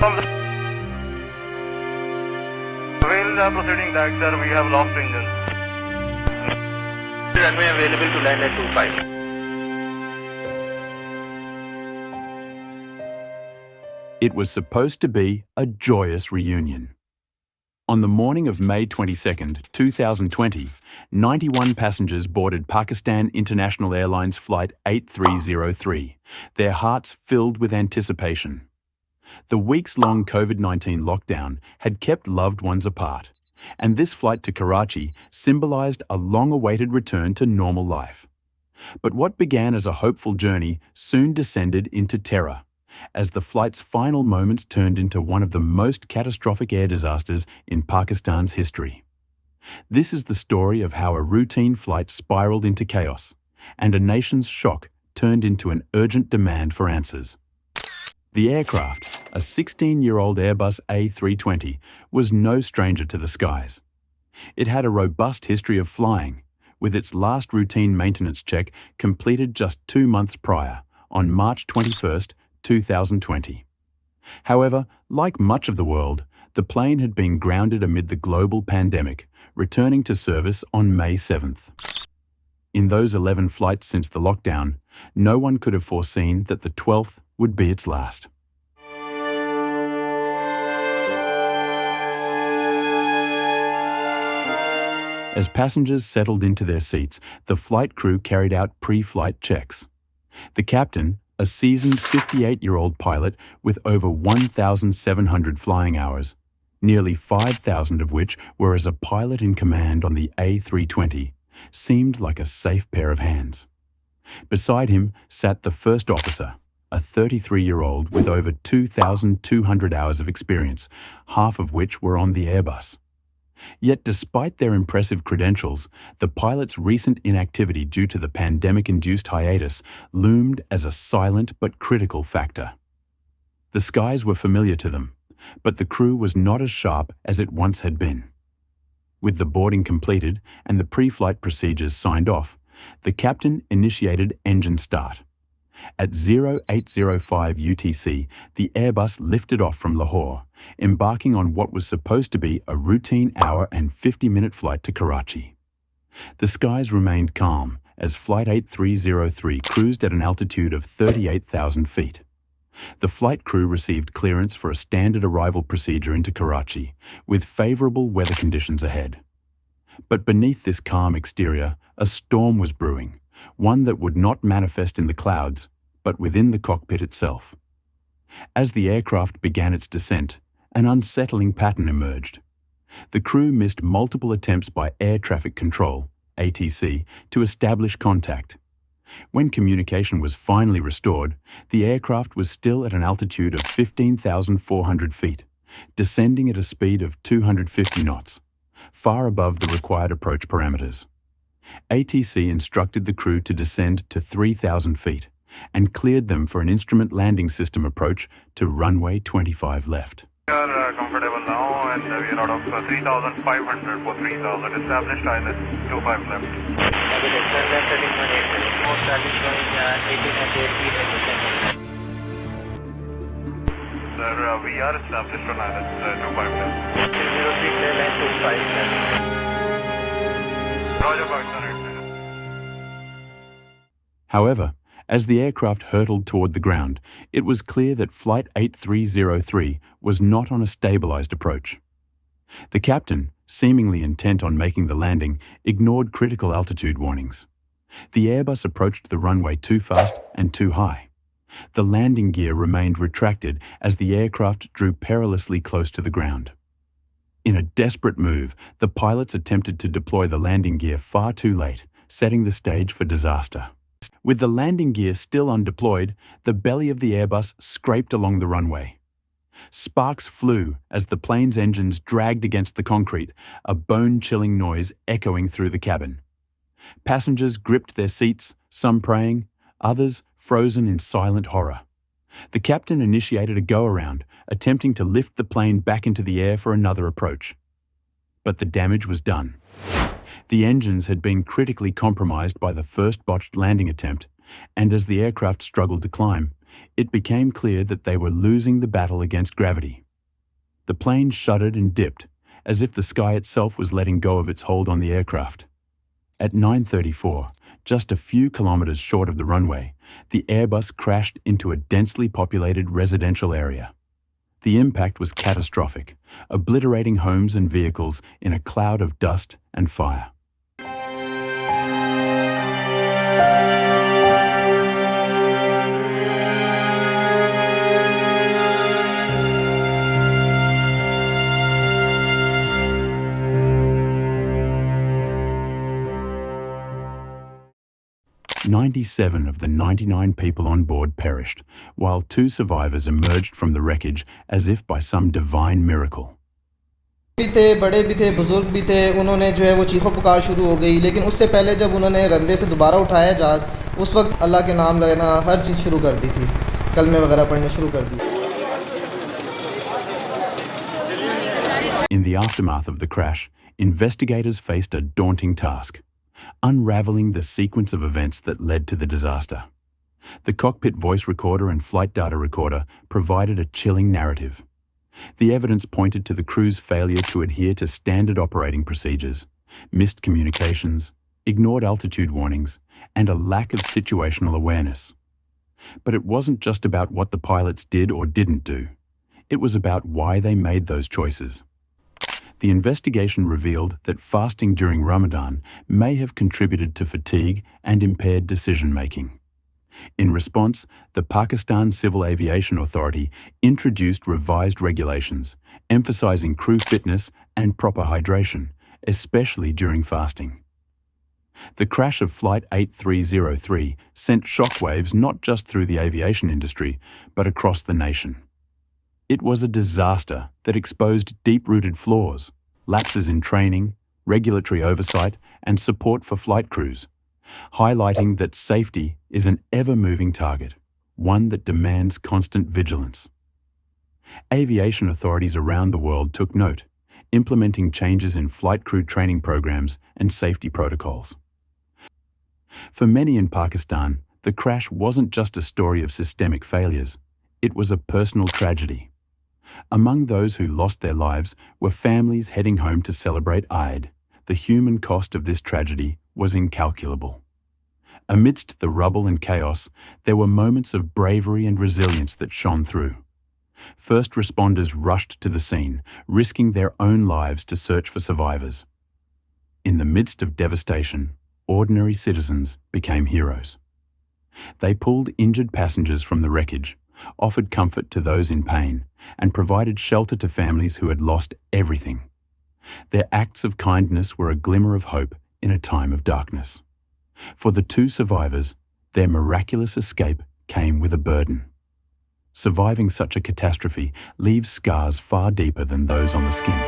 While proceeding back, sir, we have lost engines. Runway available to land at 25. It was supposed to be a joyous reunion. On the morning of May 22, 2020, 91 passengers boarded Pakistan International Airlines Flight 8303, their hearts filled with anticipation. The weeks-long COVID-19 lockdown had kept loved ones apart, and this flight to Karachi symbolized a long-awaited return to normal life. But what began as a hopeful journey soon descended into terror, as the flight's final moments turned into one of the most catastrophic air disasters in Pakistan's history. This is the story of how a routine flight spiraled into chaos, and a nation's shock turned into an urgent demand for answers. The aircraft, a 16-year-old Airbus A320, was no stranger to the skies. It had a robust history of flying, with its last routine maintenance check completed just 2 months prior, on March 21st, 2020. However, like much of the world, the plane had been grounded amid the global pandemic, returning to service on May 7th. In those 11 flights since the lockdown, no one could have foreseen that the 12th would be its last. As passengers settled into their seats, the flight crew carried out pre-flight checks. The captain, a seasoned 58-year-old pilot with over 1,700 flying hours, nearly 5,000 of which were as a pilot in command on the A320, seemed like a safe pair of hands. Beside him sat the first officer, a 33-year-old with over 2,200 hours of experience, half of which were on the Airbus. Yet despite their impressive credentials, the pilot's recent inactivity due to the pandemic-induced hiatus loomed as a silent but critical factor. The skies were familiar to them, but the crew was not as sharp as it once had been. With the boarding completed and the pre-flight procedures signed off, the captain initiated engine start. At 0805 UTC, the Airbus lifted off from Lahore, embarking on what was supposed to be a routine hour and 50-minute flight to Karachi. The skies remained calm as Flight 8303 cruised at an altitude of 38,000 feet. The flight crew received clearance for a standard arrival procedure into Karachi, with favorable weather conditions ahead. But beneath this calm exterior, a storm was brewing, one that would not manifest in the clouds, but within the cockpit itself. As the aircraft began its descent, an unsettling pattern emerged. The crew missed multiple attempts by Air Traffic Control, ATC, to establish contact. When communication was finally restored, the aircraft was still at an altitude of 15,400 feet, descending at a speed of 250 knots, far above the required approach parameters. ATC instructed the crew to descend to 3,000 feet and cleared them for an instrument landing system approach to runway 25 left. We are comfortable now and we are out of 3,500 for 3,000. Established ILS 25 left. Sir, we are established on ILS 25 left. 306 airline 25 left. Roger, Pakistan. However, as the aircraft hurtled toward the ground, it was clear that Flight 8303 was not on a stabilized approach. The captain, seemingly intent on making the landing, ignored critical altitude warnings. The Airbus approached the runway too fast and too high. The landing gear remained retracted as the aircraft drew perilously close to the ground. In a desperate move, the pilots attempted to deploy the landing gear far too late, setting the stage for disaster. With the landing gear still undeployed, the belly of the Airbus scraped along the runway. Sparks flew as the plane's engines dragged against the concrete, a bone-chilling noise echoing through the cabin. Passengers gripped their seats, some praying, others frozen in silent horror. The captain initiated a go-around, attempting to lift the plane back into the air for another approach. But the damage was done. The engines had been critically compromised by the first botched landing attempt, and as the aircraft struggled to climb, It became clear that they were losing the battle against gravity. The plane shuddered and dipped, as if the sky itself was letting go of its hold on the aircraft. At 9:34, just a few kilometers short of the runway, the Airbus crashed into a densely populated residential area. The impact was catastrophic, obliterating homes and vehicles in a cloud of dust and fire. "97 of the 99 people on board perished, while 2 survivors emerged from the wreckage as if by some divine miracle. भी थे, बड़े भी थे, बुजुर्ग भी थे, उन्होंने जो है वो चीखों पुकार शुरू हो गई। लेकिन उससे पहले जब उन्होंने रनवे से दोबारा उठाया जहाज़, उस वक्त अल्लाह के नाम लेना हर चीज़ शुरू कर दी थी, कलमे वगैरह पढ़ने शुरू कर दी। In the aftermath of the crash, investigators faced a daunting task: unraveling the sequence of events that led to the disaster. The cockpit voice recorder and flight data recorder provided a chilling narrative. The evidence pointed to the crew's failure to adhere to standard operating procedures, missed communications, ignored altitude warnings, and a lack of situational awareness. But it wasn't just about what the pilots did or didn't do. It was about why they made those choices. The investigation revealed that fasting during Ramadan may have contributed to fatigue and impaired decision-making. In response, the Pakistan Civil Aviation Authority introduced revised regulations, emphasizing crew fitness and proper hydration, especially during fasting. The crash of Flight 8303 sent shockwaves not just through the aviation industry, but across the nation. It was a disaster that exposed deep-rooted flaws, lapses in training, regulatory oversight, and support for flight crews, highlighting that safety is an ever-moving target, one that demands constant vigilance. Aviation authorities around the world took note, implementing changes in flight crew training programs and safety protocols. For many in Pakistan, the crash wasn't just a story of systemic failures, it was a personal tragedy. Among those who lost their lives were families heading home to celebrate Eid. The human cost of this tragedy was incalculable. Amidst the rubble and chaos, there were moments of bravery and resilience that shone through. First responders rushed to the scene, risking their own lives to search for survivors. In the midst of devastation, ordinary citizens became heroes. They pulled injured passengers from the wreckage, offered comfort to those in pain, and provided shelter to families who had lost everything. Their acts of kindness were a glimmer of hope in a time of darkness. For the 2 survivors, their miraculous escape came with a burden. Surviving such a catastrophe leaves scars far deeper than those on the skin.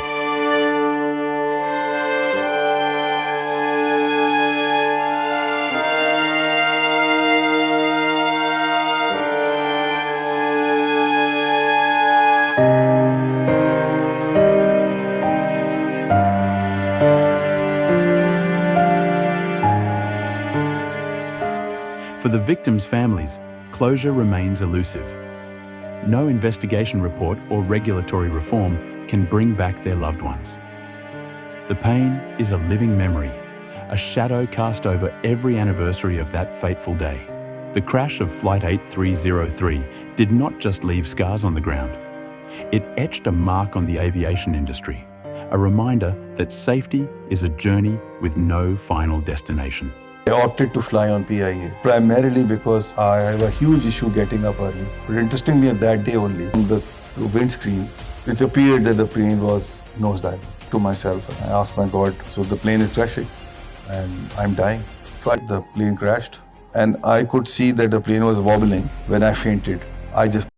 For the victims' families, closure remains elusive. No investigation report or regulatory reform can bring back their loved ones. The pain is a living memory, a shadow cast over every anniversary of that fateful day. The crash of Flight 8303 did not just leave scars on the ground. It etched a mark on the aviation industry, a reminder that safety is a journey with no final destination. I opted to fly on PIA, primarily because I have a huge issue getting up early. But interestingly, that day only, on the windscreen, it appeared that the plane was nosediving. To myself, I asked my God, so the plane is crashing and I'm dying. So the plane crashed and I could see that the plane was wobbling when I fainted. I just